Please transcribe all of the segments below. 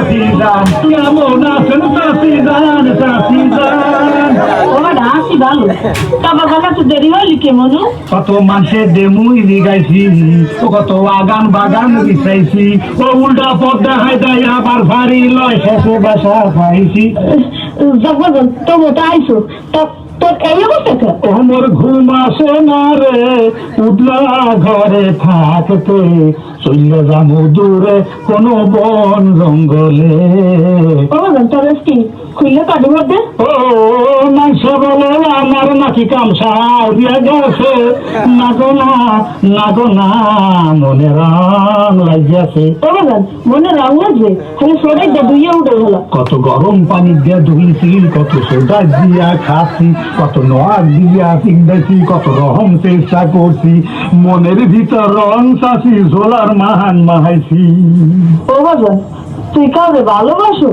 চাচি যান কেমন আছেন চাচি যান চাচি যান হাসি ভালো তারপর বাবা তো দেরি হইলি কেমন কত মানুষের ডেমুই দিগাইছি কত আগান বাগান বিছাইছি ও উল্টা পথ দেখাই দেয় আবার ভারী লয় শেষে বাসা পাইছি জগবন তবু তো আইসো তোর এই অবস্থা ওমর ঘুম আসে না রে উদলা ঘরে থাকতে চলে যাবো দূরে কোন বন জঙ্গলে তোর কি খুললে কাটি মধ্যে ও মাংস বলে আমার নাকি কামসা দিয়া গেছে নাগো না মনে রাম লাগিয়াছে মনে রং লাগবে খালি সরাই দে দুইয়ে উঠে গেল কত গরম পানি দিয়ে ধুইছি কত সোডা দিয়া খাচ্ছি কত নোয়ার দিয়া চিন্তাছি কত রহম চেষ্টা করছি মনের ভিতর রং চাষি ঝোলার মাহান মাহাইছি ও বাবা তুই কাউরে ভালোবাসো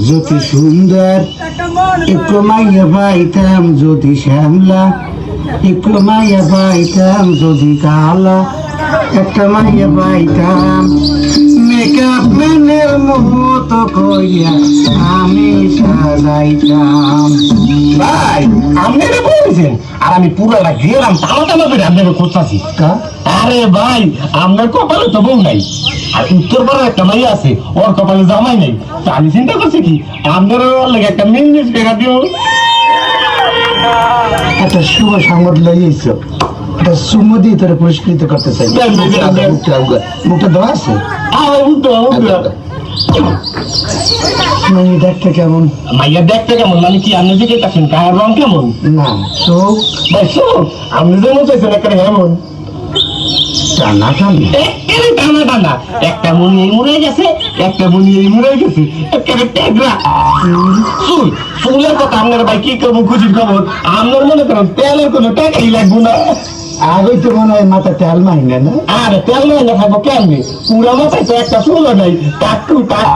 যদি সুন্দর একটু মাইয়া পাইতাম যদি শ্যামলা একটু মাইয়া পাইতাম যদি কালা একটা মাইয়া পাইতাম মেকআপ ম্যানের মতো কইয়া আমি সাজাইতাম। ভাই আপনি বলছেন আর আমি পুরোটা গেলাম টানা টানা করে আপনাকে খুঁজতাছি। আরে ভাই আপনার কপালে তো বউ নাই আর উত্তর পাড়ার একটা মাই আছে ওর কপালে জামাই নাই তা আমি চিন্তা করছি কি আপনার লাগে একটা মিনিট টাকা দিও। একটা শুভ সংবাদ লইয়েছ একটা সুমো দিয়ে তোরা পুরস্কৃত করতে চাই। মুখটা দেওয়া আছে দেখতে কেমন? মাইয়া দেখতে কেমন মানে কি আপনি যে দেখতেছেন গায়ের রং কেমন? না চোখ ভাই চোখ আপনি যেমন চাইছেন একটা কেমন টানা টানি টানা টানা একটা মনি এই মুড়ে গেছে একটা মনি এই মুড়ে গেছে একেবারে টেগরা চুল চুলের কথা আপনার ভাই কি করবো খুশির খবর আপনার মনে করেন তেলের কোনো টাকাই লাগবো না। আগে তো মনে হয় মাথা তেল মাইনে না। আরে তেল মাইনে খাবো কেমনি পুরা মাথায় তো একটা চুলও নাই টাকটু টাক।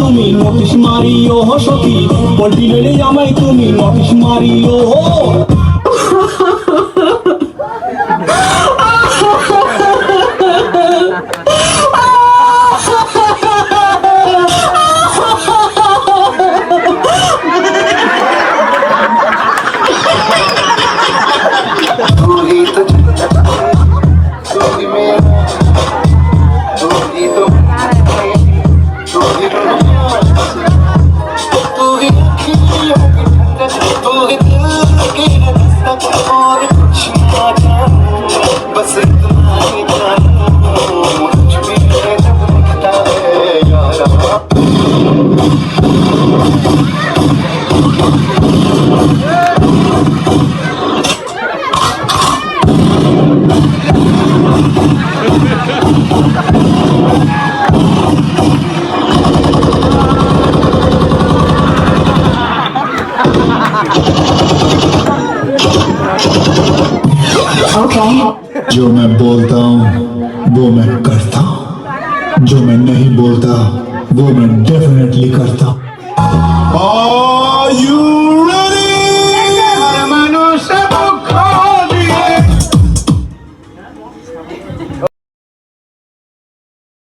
তুমি নোটিশ মারিও সখী পল্টি লইলে আমায় তুমি নোটিশ মারিও जो मैं बोलता हूँ वो मैं करता हूँ, जो मैं नहीं बोलता वो मैं डेफिनेटली करता हूँ।